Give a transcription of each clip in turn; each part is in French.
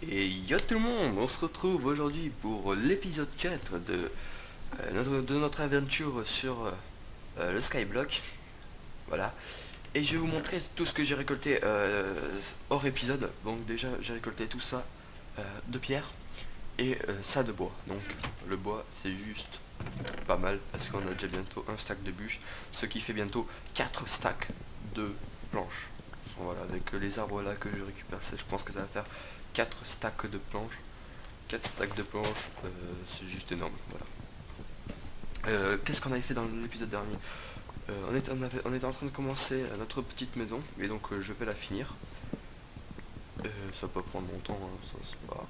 Et yo tout le monde, on se retrouve aujourd'hui pour l'épisode 4 de notre aventure sur le Skyblock. Voilà. Et je vais vous montrer tout ce que j'ai récolté hors épisode. Donc déjà j'ai récolté tout ça de pierre et ça de bois. Donc le bois c'est juste pas mal parce qu'on a déjà bientôt un stack de bûches. Ce qui fait bientôt 4 stacks de planches. Voilà, avec les arbres là que je récupère, je pense que ça va faire 4 stacks de planches. 4 stacks de planches, c'est juste énorme. Voilà. Qu'est-ce qu'on avait fait dans l'épisode dernier? On était en train de commencer notre petite maison, et donc je vais la finir. Ça va pas prendre longtemps, hein, ça c'est pas.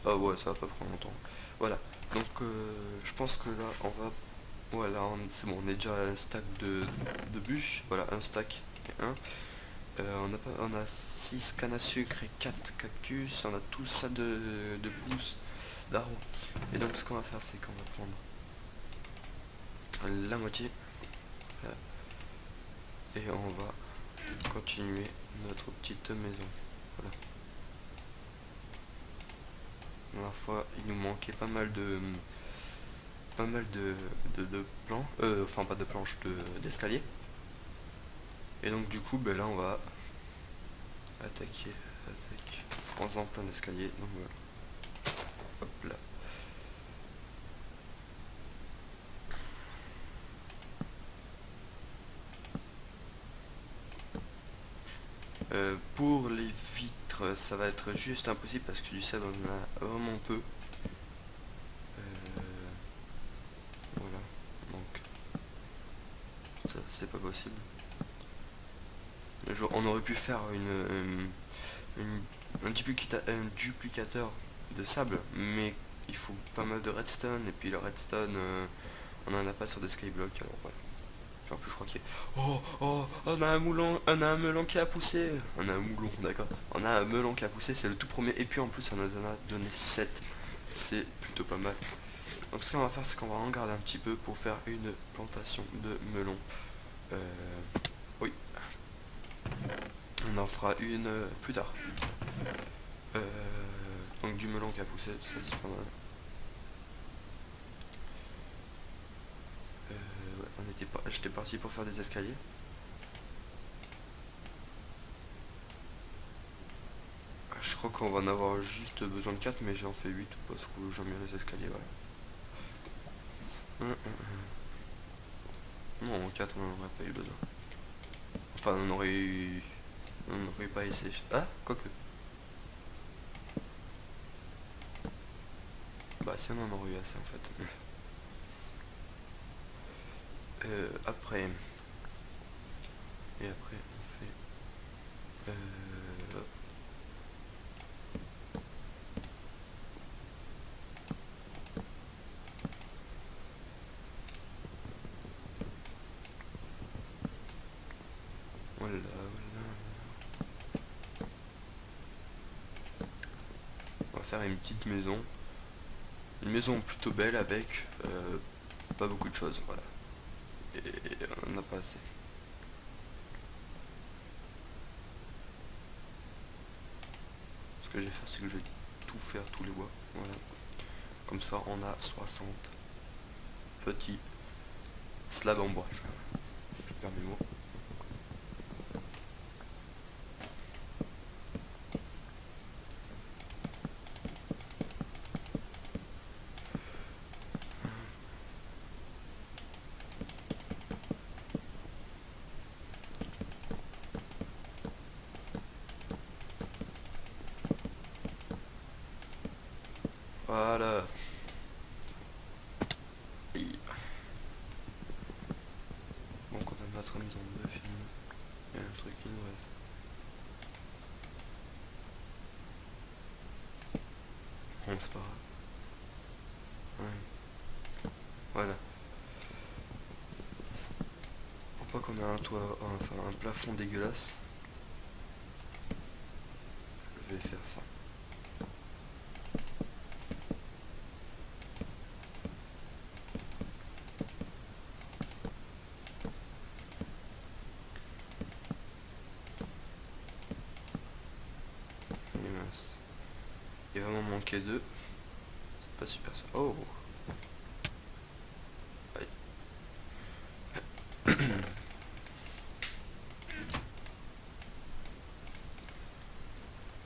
Ah ouais, ça va pas prendre longtemps. Voilà. Donc je pense que là on va. Voilà, c'est bon, on est déjà à un stack de bûches. Voilà, un stack et un. On a 6 cannes à sucre et 4 cactus. On a tout ça de pousses d'arbres. Et donc ce qu'on va faire, c'est qu'on va prendre la moitié là, et on va continuer notre petite maison. Voilà. La dernière fois, il nous manquait pas mal de plans, enfin pas de planches d'escalier. Et donc du coup, ben là, on va attaquer avec en faisant plein d'escaliers. Donc voilà, hop là. Pour les vitres, ça va être juste impossible parce que du sable, on en a vraiment peu. Voilà, donc ça, c'est pas possible. On aurait pu faire un duplicateur de sable, mais il faut pas mal de redstone, et puis le redstone, on en a pas sur des skyblocks, alors voilà. Puis en plus, je crois qu'il y a... On a un melon qui a poussé. On a un moulon, d'accord. On a un melon qui a poussé, c'est le tout premier, et puis en plus, on nous en a donné 7. C'est plutôt pas mal. Donc ce qu'on va faire, c'est qu'on va en garder un petit peu pour faire une plantation de melon. Euh, oui, on en fera une plus tard. Euh, donc du melon qui a poussé, ça c'est pas mal. Ouais, j'étais parti pour faire des escaliers. Je crois qu'on va en avoir juste besoin de 4, mais j'en fais 8 parce que j'aime bien les escaliers, voilà. Non, 4 on n'en aurait pas eu besoin. Enfin, on aurait pas essayé. Ah, quoique. Bah, si on en aurait eu assez en fait. Après. Et après, on fait. Hop, voilà, voilà. On va faire une petite maison. Une maison plutôt belle avec pas beaucoup de choses, voilà. Et on n'a pas assez. Ce que je vais faire, c'est que je vais tout faire, tous les bois. Voilà. Comme ça, on a 60 petits slabs en bois. Je perds mes mots. Voilà. Et donc on a notre maison de film. Il y a un truc qui nous reste. Bon, c'est pas grave. Ouais. Voilà. Pour pas qu'on ait un toit, enfin un plafond dégueulasse, je vais faire ça. Et mince. Il va m'en manquer 2. C'est pas super ça. Oh. Aïe.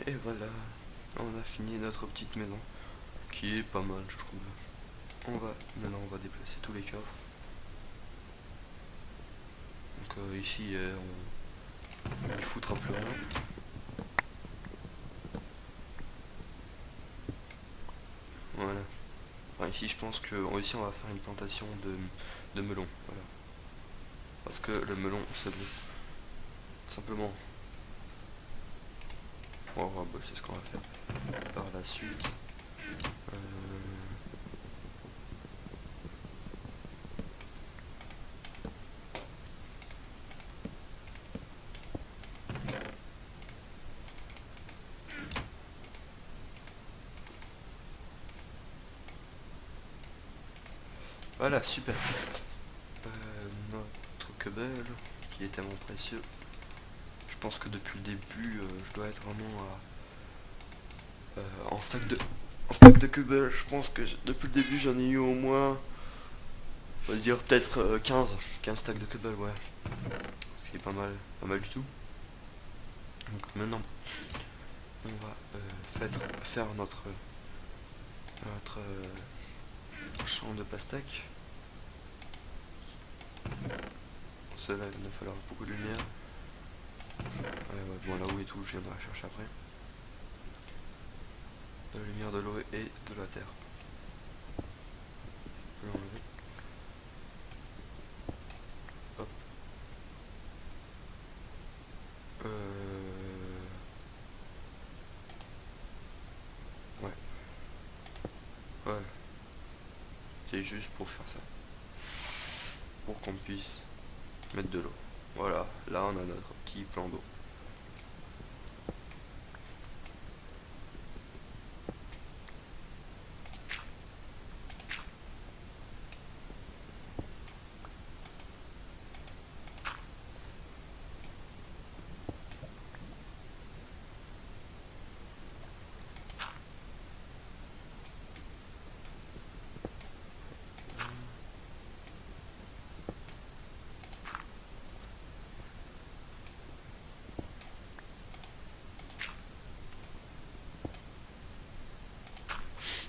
Et voilà, on a fini notre petite maison, qui est pas mal je trouve. Maintenant on va déplacer tous les coffres. Donc ici on ne foutra plus rien. Voilà. Enfin, ici je pense que ici on va faire une plantation de melon. Voilà. Parce que le melon c'est bon. Simplement. Oh, bah, c'est ce qu'on va faire par la suite. Voilà, super. Notre cobble qui est tellement précieux. Je pense que depuis le début, je dois être vraiment en stack de cobble. Je pense que depuis le début, j'en ai eu au moins, on va dire peut-être 15 stacks de cobble, ouais. Ce qui est pas mal du tout. Donc maintenant, on va faire notre champ de pastèque. Cela, il va falloir beaucoup de lumière. Ouais, bon, là où et tout, je viendrai chercher après. De la lumière, de l'eau et de la terre. Je vais l'enlever. Hop. Ouais. Voilà. C'est juste pour faire ça. Pour qu'on puisse mettre de l'eau. Voilà. Là, on a notre petit plan d'eau.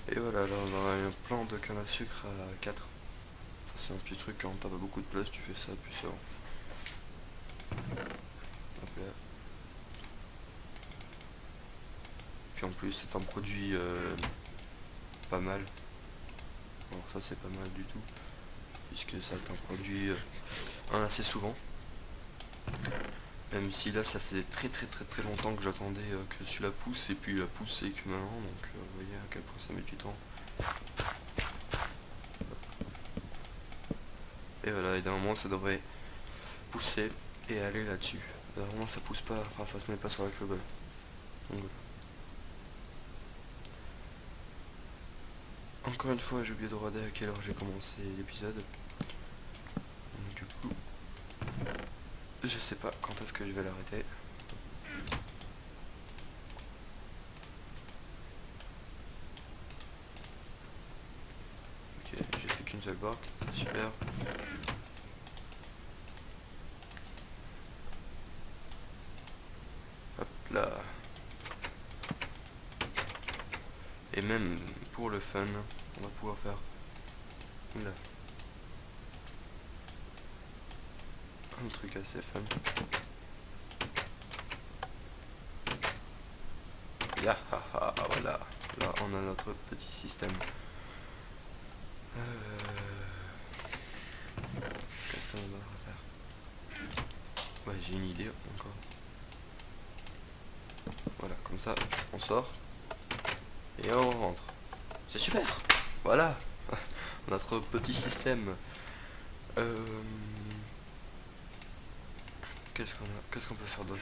Et voilà, là on a un plan de canne à sucre à 4. Ça c'est un petit truc quand t'as pas beaucoup de place, tu fais ça, puis ça. Hop là. Puis en plus c'est un produit pas mal. Alors ça c'est pas mal du tout, puisque ça est un produit assez souvent. Même si là ça faisait très longtemps que j'attendais que celui-là pousse, et puis il a poussé que maintenant, donc vous voyez à quel point ça met du temps. Et voilà, et d'un moment ça devrait pousser et aller là-dessus. Normalement ça pousse pas, enfin ça se met pas sur la cobble. Donc voilà. Encore une fois, j'ai oublié de regarder à quelle heure j'ai commencé l'épisode. Donc du coup, je sais pas quand est-ce que je vais l'arrêter. Ok, j'ai fait qu'une seule porte, c'est super. Hop là. Et même pour le fun, on va pouvoir faire... Oula. Un truc assez fun. Ya, voilà. Là, on a notre petit système. Qu'est-ce qu'on va faire? Ouais, j'ai une idée encore. Voilà, comme ça, on sort. Et on rentre. C'est super. Voilà. Notre petit système. Qu'est-ce qu'on peut faire d'autre?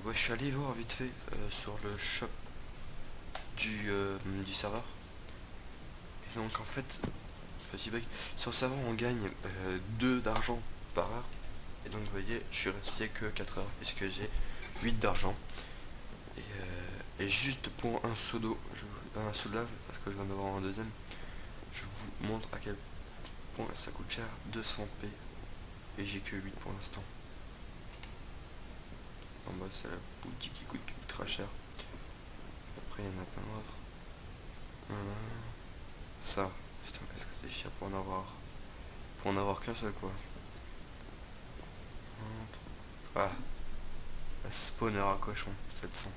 Ouais, je suis allé voir vite fait sur le shop du serveur. Et donc en fait, petit bug, sur le serveur on gagne 2 d'argent par heure. Et donc vous voyez, je suis resté que 4 heures puisque j'ai 8 d'argent. Et Et juste pour un seau d'eau, un seau de lave, parce que je viens d'avoir un deuxième, je vous montre à quel point ça coûte cher, 200p. Et j'ai que 8 pour l'instant. En bas c'est la boutique qui coûte ultra cher. Après il y en a plein d'autres. Ça, putain qu'est-ce que c'est cher pour en avoir qu'un seul quoi. Ah, la spawner à cochon, 700.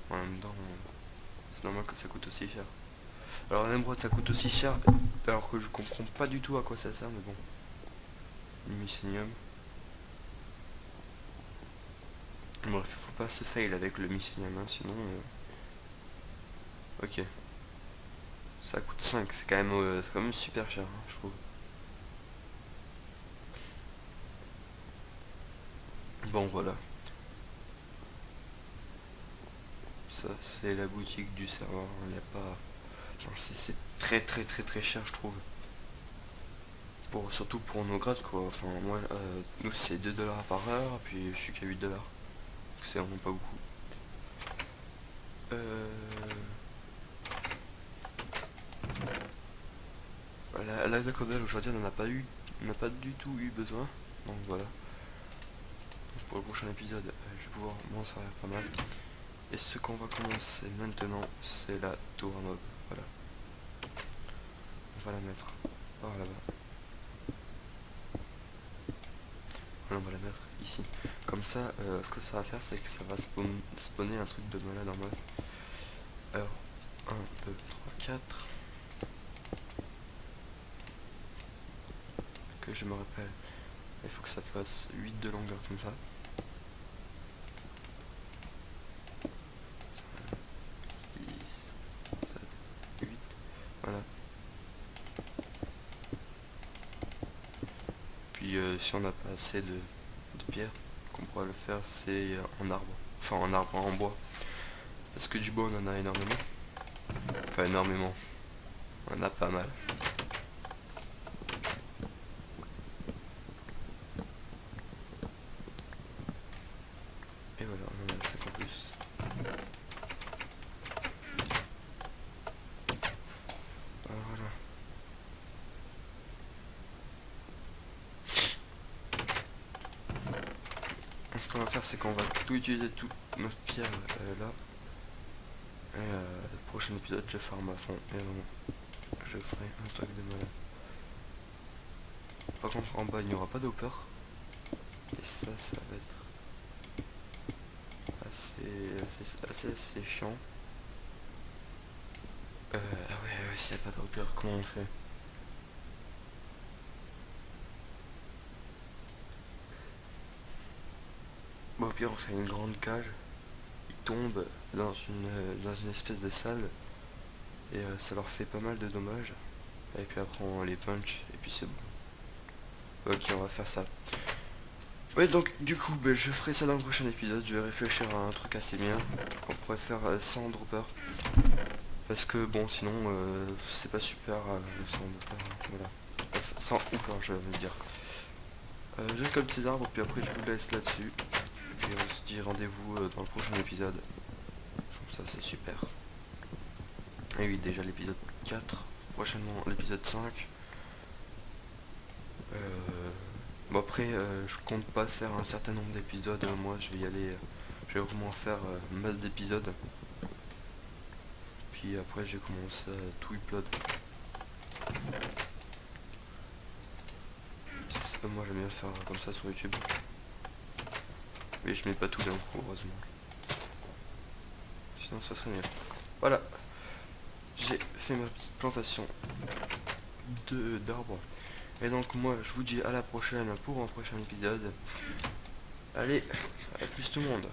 En même temps, c'est normal que ça coûte aussi cher. Alors l'émeraude ça coûte aussi cher, alors que je comprends pas du tout à quoi ça sert, mais bon. Le mycénium. Bref, faut pas se fail avec le mycénium, hein, sinon... Ok. Ça coûte 5, c'est quand même super cher, hein, je trouve. Bon, voilà. Ça, c'est la boutique du serveur. Il n'y a pas... C'est très cher, je trouve. Surtout pour nos grades, quoi. Enfin, moi, nous, c'est 2 dollars par heure, puis je suis qu'à 8 dollars. C'est vraiment pas beaucoup. La Cobble, aujourd'hui, on n'a pas du tout eu besoin. Donc voilà. Pour le prochain épisode, je vais pouvoir m'en servir pas mal. Et ce qu'on va commencer maintenant, c'est la tour à mob. Voilà. On va la mettre par là-bas. Voilà, on va la mettre ici. Comme ça, ce que ça va faire, c'est que ça va spawner un truc de malade en masse. Alors, 1, 2, 3, 4. Que je me rappelle, il faut que ça fasse 8 de longueur comme ça. 6, 7, 8. Voilà. Puis si on n'a pas assez de pierre, qu'on pourra le faire, c'est en arbre. Enfin en arbre, en bois. Parce que du bois on en a énormément. Enfin énormément. On en a pas mal. Et voilà, on en a 5 en plus. Voilà. Ce qu'on va faire, c'est qu'on va tout utiliser, toute notre pierre là. Et le prochain épisode, je farm à fond. Et vraiment, je ferai un truc de malade. Par contre, en bas, il n'y aura pas d'hopper. Et ça va être assez chiant. Ah ouais, s'il n'y a pas d'hopper, comment on fait? Bon, au pire, on fait une grande cage. Ils tombent dans une espèce de salle. Et ça leur fait pas mal de dommages. Et puis après, on les punch. Et puis c'est bon. Ok, on va faire ça. Ouais, donc du coup, je ferai ça dans le prochain épisode. Je vais réfléchir à un truc assez bien qu'on pourrait faire sans dropper. Parce que bon, sinon, c'est pas super sans dropper. Voilà. Sans hooper, je veux dire. Je récolte ces arbres, puis après, je vous laisse là-dessus. Et puis, on se dit rendez-vous dans le prochain épisode. Comme ça, c'est super. Et oui, déjà l'épisode 4. Prochainement, l'épisode 5. Bon après je compte pas faire un certain nombre d'épisodes, moi je vais y aller, je vais vraiment faire masse d'épisodes. Puis après j'ai commencé à tout upload. Moi j'aime bien faire comme ça sur YouTube. Mais je mets pas tout d'un coup heureusement. Sinon ça serait mieux. Voilà. J'ai fait ma petite plantation d'arbres. Et donc moi je vous dis à la prochaine pour un prochain épisode. Allez, à plus tout le monde.